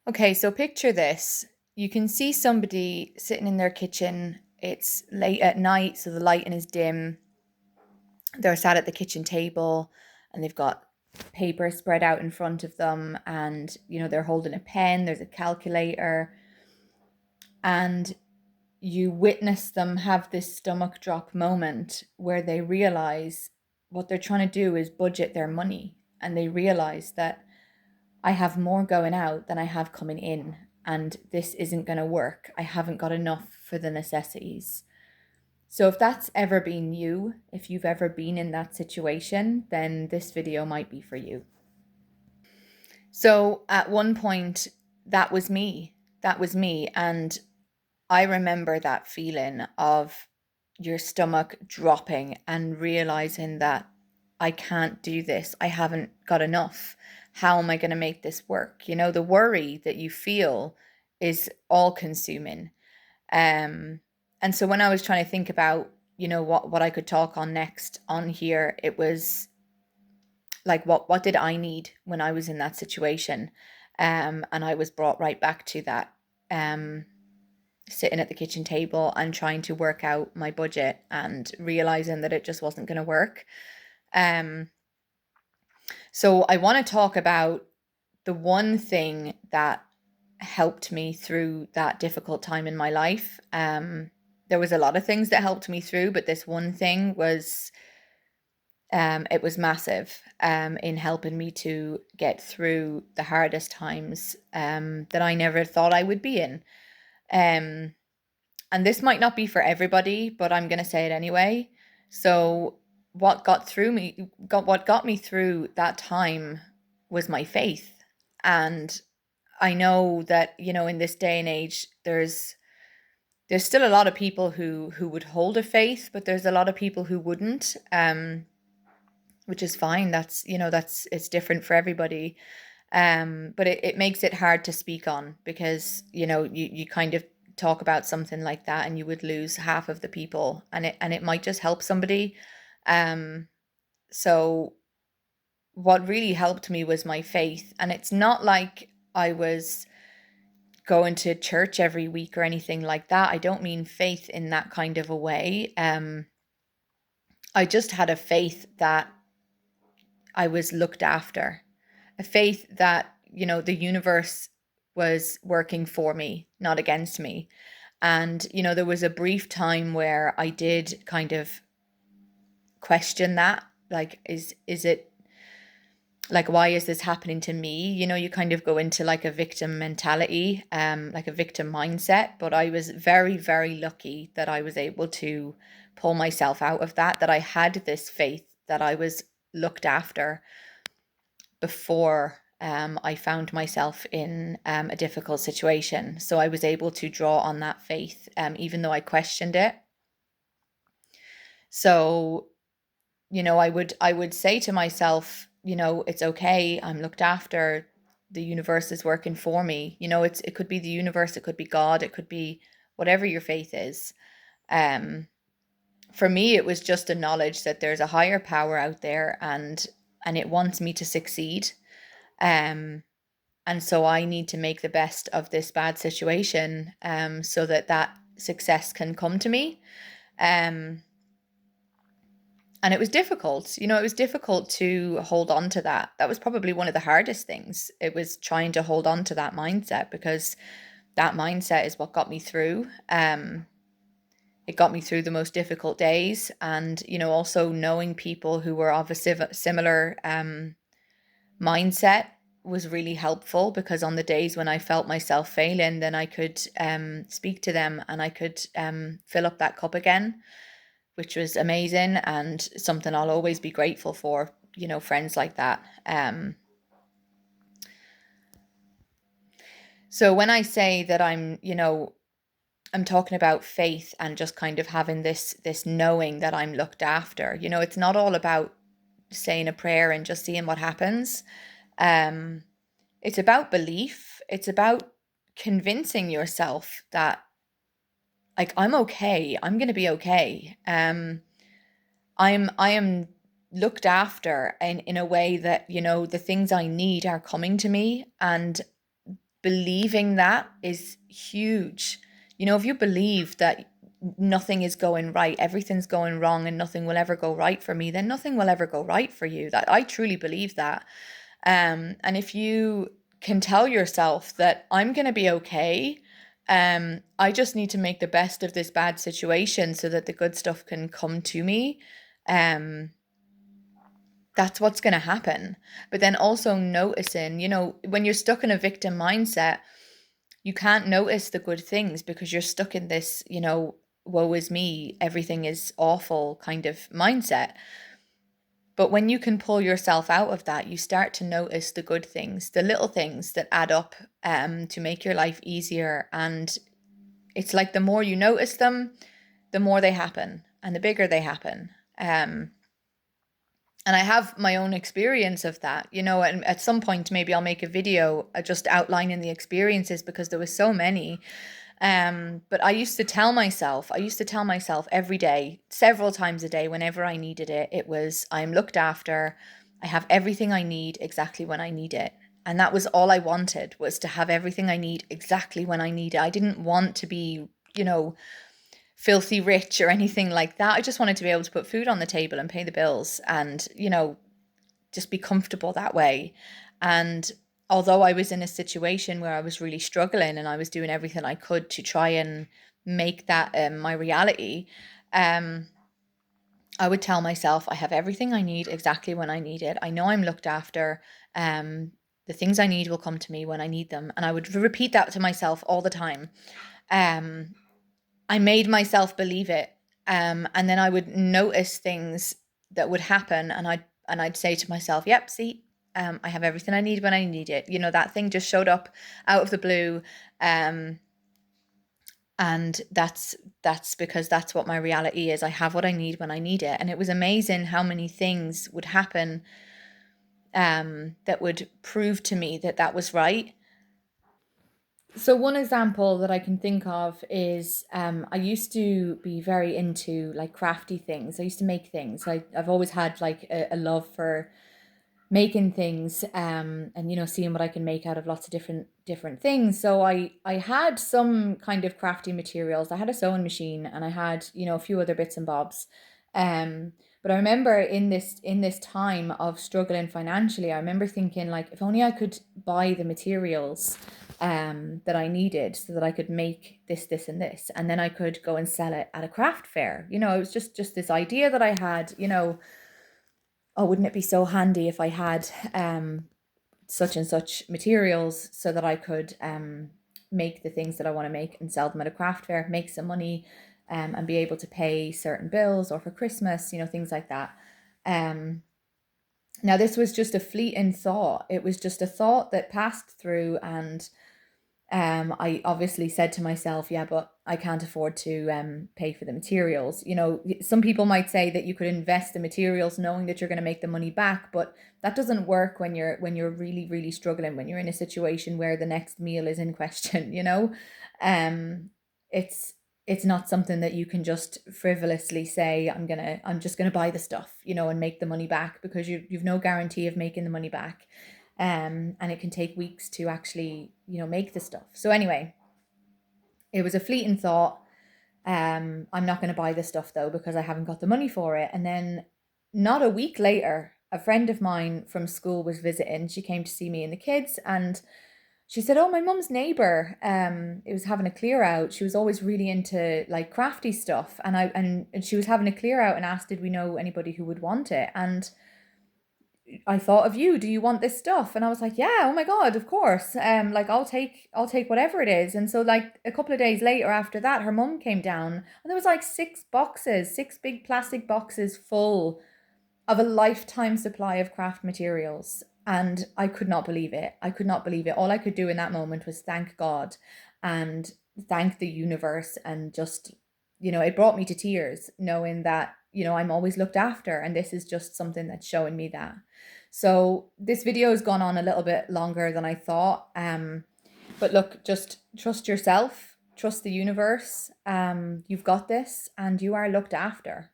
Okay, so picture this. You can see somebody sitting in their kitchen. It's late at night, so the lighting is dim. They're sat at the kitchen table and they've got paper spread out in front of them, and they're holding a pen, there's a calculator, and you witness them have this stomach drop moment where they realize what they're trying to do is budget their money, and they realize that I have more going out than I have coming in, and this isn't going to work. I haven't got enough for the necessities. So, if that's ever been you, if you've ever been in that situation, then this video might be for you. So, at one point, that was me. That was me. And I remember that feeling of your stomach dropping and realizing that I can't do this. I haven't got enough. How am I going to make this work? The worry that you feel is all consuming. Um, and so when I was trying to think about, what I could talk on next on here, it was like, what did I need when I was in that situation? And I was brought right back to that. Sitting at the kitchen table and trying to work out my budget and realizing that it just wasn't going to work. Um, so I want to talk about the one thing that helped me through that difficult time in my life. There was a lot of things that helped me through, but this one thing was it was massive in helping me to get through the hardest times that I never thought I would be in. Um, and this might not be for everybody, but I'm going to say it anyway. So what got me through that time was my faith. And I know that, in this day and age, there's still a lot of people who would hold a faith, but there's a lot of people who wouldn't, which is fine. That's it's different for everybody. But it makes it hard to speak on because, you kind of talk about something like that and you would lose half of the people, and it might just help somebody. Um, so what really helped me was my faith. And it's not like I was going to church every week or anything like that. I don't mean faith in that kind of a way. I just had a faith that I was looked after, a faith that, the universe was working for me, not against me. And, there was a brief time where I did kind of question that. Like, is it like, why is this happening to me? You kind of go into like a victim mentality, like a victim mindset. But I was very, very lucky that I was able to pull myself out of that, that I had this faith that I was looked after before I found myself in a difficult situation. So I was able to draw on that faith, even though I questioned it. So, I would say to myself, it's okay. I'm looked after. The universe is working for me. It could be the universe, it could be God, it could be whatever your faith is. Um, for me, it was just a knowledge that there's a higher power out there, and it wants me to succeed. Um, and so I need to make the best of this bad situation, so that that success can come to me. Um, and it was difficult. It was difficult to hold on to that. That was probably one of the hardest things. It was trying to hold on to that mindset, because that mindset is what got me through. It got me through the most difficult days, and also knowing people who were of a similar mindset was really helpful, because on the days when I felt myself failing, then I could speak to them and I could fill up that cup again, which was amazing and something I'll always be grateful for, friends like that. So when I say that I'm talking about faith and just kind of having this knowing that I'm looked after. It's not all about saying a prayer and just seeing what happens. Um, it's about belief. It's about convincing yourself that, like, I'm okay. I'm going to be okay. I am looked after in a way that, the things I need are coming to me. And believing that is huge. You know, if you believe that nothing is going right, everything's going wrong, and nothing will ever go right for me, then nothing will ever go right for you. That I truly believe that. And if you can tell yourself that I'm going to be okay, I just need to make the best of this bad situation so that the good stuff can come to me. Um, that's what's going to happen. But then also noticing, you know, when you're stuck in a victim mindset, you can't notice the good things because you're stuck in this, you know, woe is me, everything is awful kind of mindset. But when you can pull yourself out of that, you start to notice the good things, the little things that add up to make your life easier. And it's like the more you notice them, the more they happen and the bigger they happen. And I have my own experience of that, you know, and at some point, maybe I'll make a video just outlining the experiences because there was so many. But I used to tell myself every day, several times a day, whenever I needed it, it was, I'm looked after. I have everything I need exactly when I need it. And that was all I wanted, was to have everything I need exactly when I need it. I didn't want to be, you know, filthy rich or anything like that. I just wanted to be able to put food on the table and pay the bills and, you know, just be comfortable that way. And although I was in a situation where I was really struggling and I was doing everything I could to try and make that my reality, um, I would tell myself, I have everything I need exactly when I need it. I know I'm looked after. Um, the things I need will come to me when I need them. And I would repeat that to myself all the time. Um, I made myself believe it. And then I would notice things that would happen and I'd say to myself, yep, see, I have everything I need when I need it. You know, that thing just showed up out of the blue. And that's because that's what my reality is. I have what I need when I need it. And it was amazing how many things would happen that would prove to me that that was right. So one example that I can think of is I used to be very into like crafty things. I used to make things. I've always had like a love for making things and you know seeing what I can make out of lots of different things. So I had some kind of crafty materials. I had a sewing machine and I had, you know, a few other bits and bobs. Um but I remember in this time of struggling financially, I remember thinking like if only I could buy the materials that I needed so that I could make this and this, and then I could go and sell it at a craft fair. You know, it was just this idea that I had, you know, oh, wouldn't it be so handy if I had such and such materials so that I could make the things that I want to make and sell them at a craft fair, make some money, and be able to pay certain bills or for Christmas, you know, things like that. Um, Now, this was just a fleeting thought. It was just a thought that passed through, and I obviously said to myself, yeah, but I can't afford to pay for the materials. You know, some people might say that you could invest the materials knowing that you're going to make the money back, but that doesn't work when you're really, really struggling, when you're in a situation where the next meal is in question, you know. Um, it's it's not something that you can just frivolously say, I'm just gonna buy the stuff, you know, and make the money back, because you've no guarantee of making the money back. And it can take weeks to actually, you know, make the stuff. So anyway, it was a fleeting thought. I'm not going to buy the stuff though because I haven't got the money for it. And then not a week later, a friend of mine from school was visiting. She came to see me and the kids, and she said, "Oh, my mum's neighbor, it was having a clear out. She was always really into like crafty stuff, and and she was having a clear out and asked, did we know anybody who would want it? And I thought of you. Do you want this stuff?" And I was like, "Yeah, oh my God, of course. Like I'll take whatever it is." And so like a couple of days later after that, her mum came down and there was like six big plastic boxes full of a lifetime supply of craft materials. And I could not believe it. I could not believe it. All I could do in that moment was thank God and thank the universe, and just, you know, it brought me to tears knowing that, you know, I'm always looked after, and this is just something that's showing me that. So this video has gone on a little bit longer than I thought. But look, just trust yourself, trust the universe. You've got this and you are looked after.